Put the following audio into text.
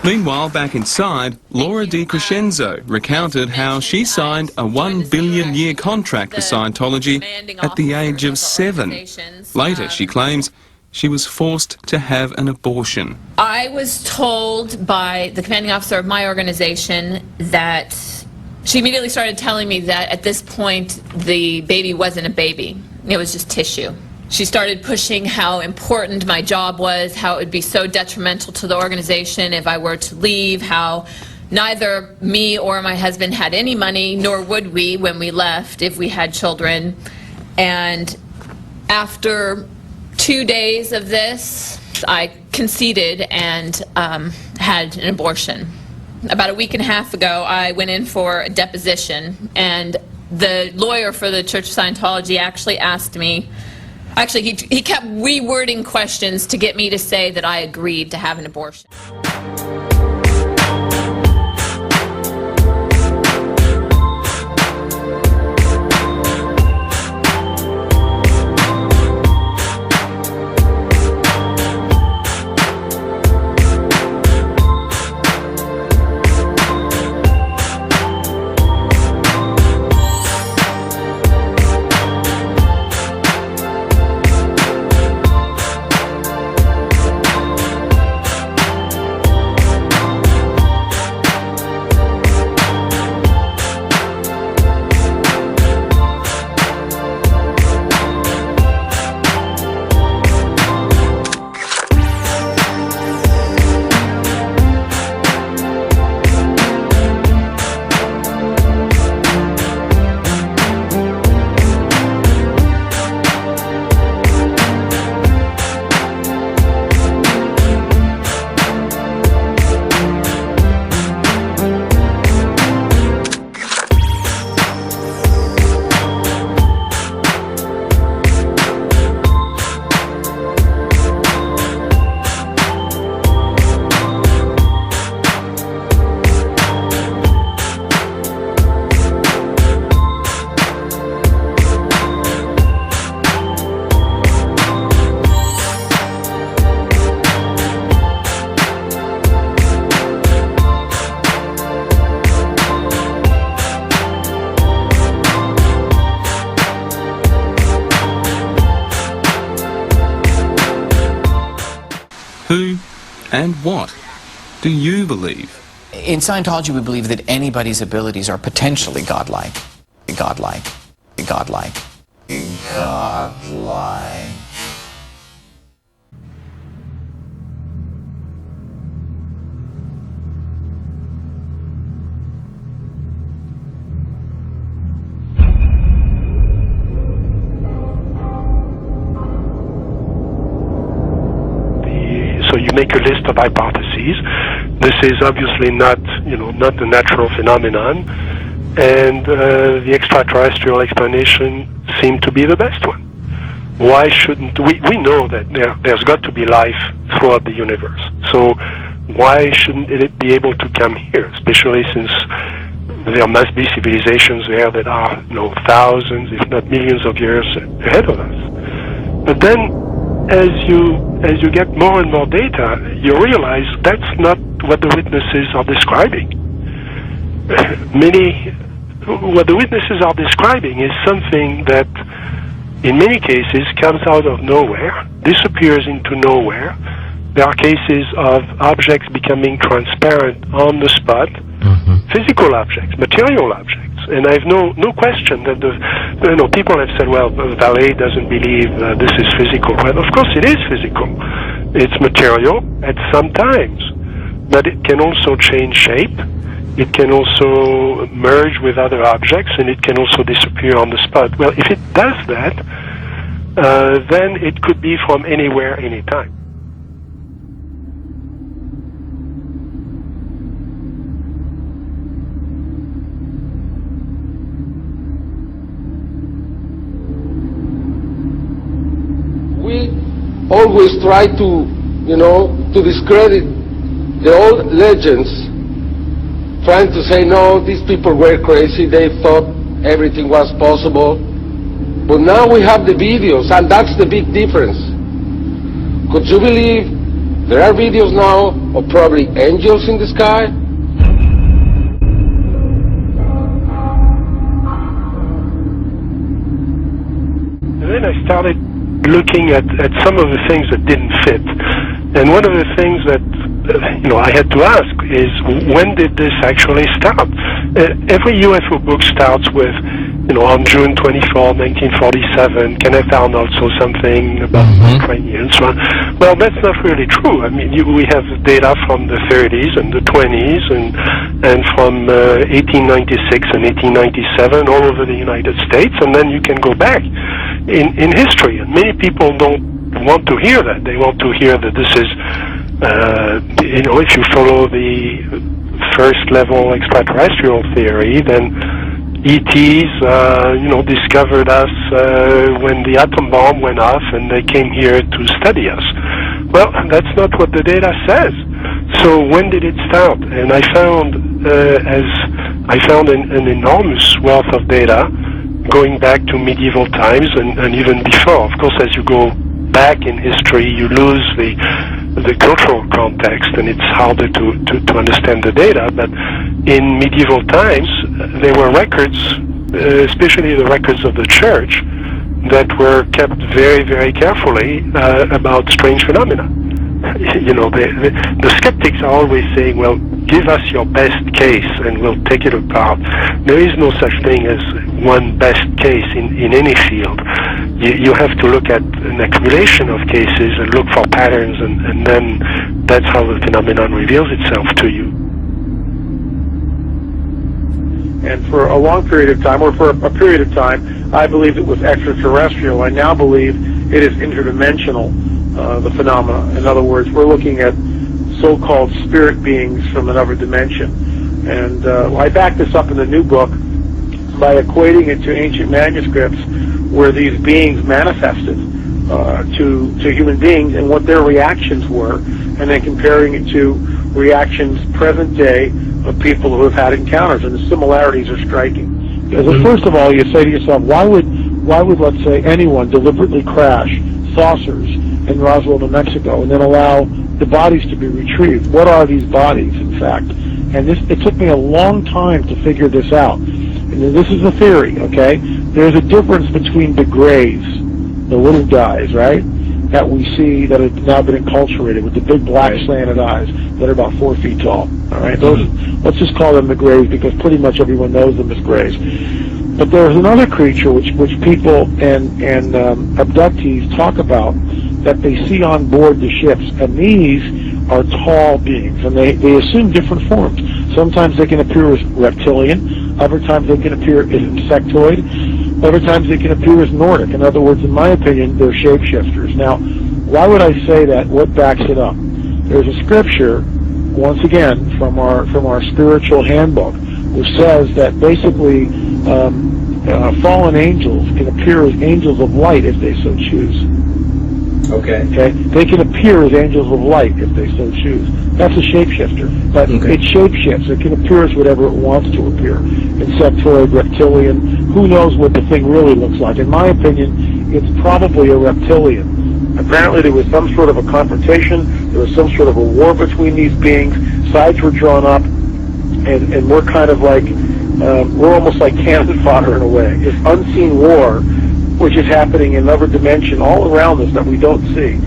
Meanwhile, back inside, Laura DiCrescenzo recounted how she signed a $1 billion contract with Scientology at the age of 7. Later, she claims, she was forced to have an abortion. I was told by the commanding officer of my organization that she immediately started telling me that at this point the baby wasn't a baby, it was just tissue. She started pushing how important my job was, how it would be so detrimental to the organization if I were to leave, how neither me or my husband had any money, nor would we when we left if we had children. And after 2 days of this, I conceded and had an abortion. About a week and a half ago, I went in for a deposition, and the lawyer for the Church of Scientology actually asked me, he kept rewording questions to get me to say that I agreed to have an abortion. Who and what do you believe? In Scientology, we believe that anybody's abilities are potentially godlike. Godlike. Godlike. Godlike. So you make a list of hypotheses. This is obviously not a natural phenomenon, and the extraterrestrial explanation seemed to be the best one. Why shouldn't we know that there's got to be life throughout the universe? So why shouldn't it be able to come here, especially since there must be civilizations there that are thousands, if not millions of years ahead of us? But then, as you get more and more data, you realize that's not what the witnesses are describing. What the witnesses are describing is something that, in many cases, comes out of nowhere, disappears into nowhere. There are cases of objects becoming transparent on the spot, physical objects, material objects. And I have no question that people have said, well, Valet doesn't believe this is physical. Well, of course it is physical. It's material at some times, but it can also change shape. It can also merge with other objects, and it can also disappear on the spot. Well, if it does that, then it could be from anywhere, anytime. We always try to discredit the old legends, trying to say, no, these people were crazy, they thought everything was possible. But now we have the videos, and that's the big difference. Could you believe There are videos now of probably angels in the sky. And then I started looking at some of the things that didn't fit. And one of the things that I had to ask is, when did this actually start? Every UFO book starts with, on June 24, 1947, Kenneth Arnold saw something about Ukrainians. Well, that's not really true. I mean, we have data from the 30s and the 20s and from 1896 and 1897 all over the United States, and then you can go back in history. And many people don't want to hear that. They want to hear that this is, if you follow the first level extraterrestrial theory, then ETs, discovered us when the atom bomb went off and they came here to study us. Well, that's not what the data says. So when did it start? And I found an enormous wealth of data going back to medieval times and even before. Of course, as you go back in history, you lose the cultural context, and it's harder to understand the data. But in medieval times, there were records, especially the records of the church, that were kept very, very carefully about strange phenomena. The skeptics are always saying, well, give us your best case and we'll take it apart. There is no such thing as one best case in any field. You have to look at an accumulation of cases and look for patterns, and then that's how the phenomenon reveals itself to you. And for a long period of time, or for a period of time, I believed it was extraterrestrial. I now believe it is interdimensional, the phenomena. In other words, we're looking at so-called spirit beings from another dimension. And I back this up in the new book by equating it to ancient manuscripts where these beings manifested to human beings and what their reactions were, and then comparing it to reactions present day of people who have had encounters, and the similarities are striking. Because first of all, you say to yourself, why would let's say anyone deliberately crash saucers in Roswell, New Mexico, and then allow the bodies to be retrieved? What are these bodies, in fact? And it took me a long time to figure this out. And this is a theory, okay? There's a difference between the grays, the little guys, right, that we see that have now been enculturated with the big black slanted eyes that are about 4 feet tall. All right, those, let's just call them the grays because pretty much everyone knows them as grays. But there's another creature which people and abductees talk about that they see on board the ships, and these are tall beings, and they assume different forms. Sometimes they can appear as reptilian, other times they can appear as insectoid, other times they can appear as Nordic. In other words, in my opinion, they're shapeshifters. Now, why would I say that? What backs it up? There's a scripture, once again, from our spiritual handbook, which says that basically fallen angels can appear as angels of light if they so choose. Okay. They can appear as angels of light if they so choose. That's a shapeshifter. But it shapeshifts. It can appear as whatever it wants to appear. Insectoid, reptilian. Who knows what the thing really looks like? In my opinion, it's probably a reptilian. Apparently there was some sort of a confrontation. There was some sort of a war between these beings. Sides were drawn up. And we're kind of like, we're almost like cannon fodder in a way. This unseen war, which is happening in another dimension all around us that we don't see.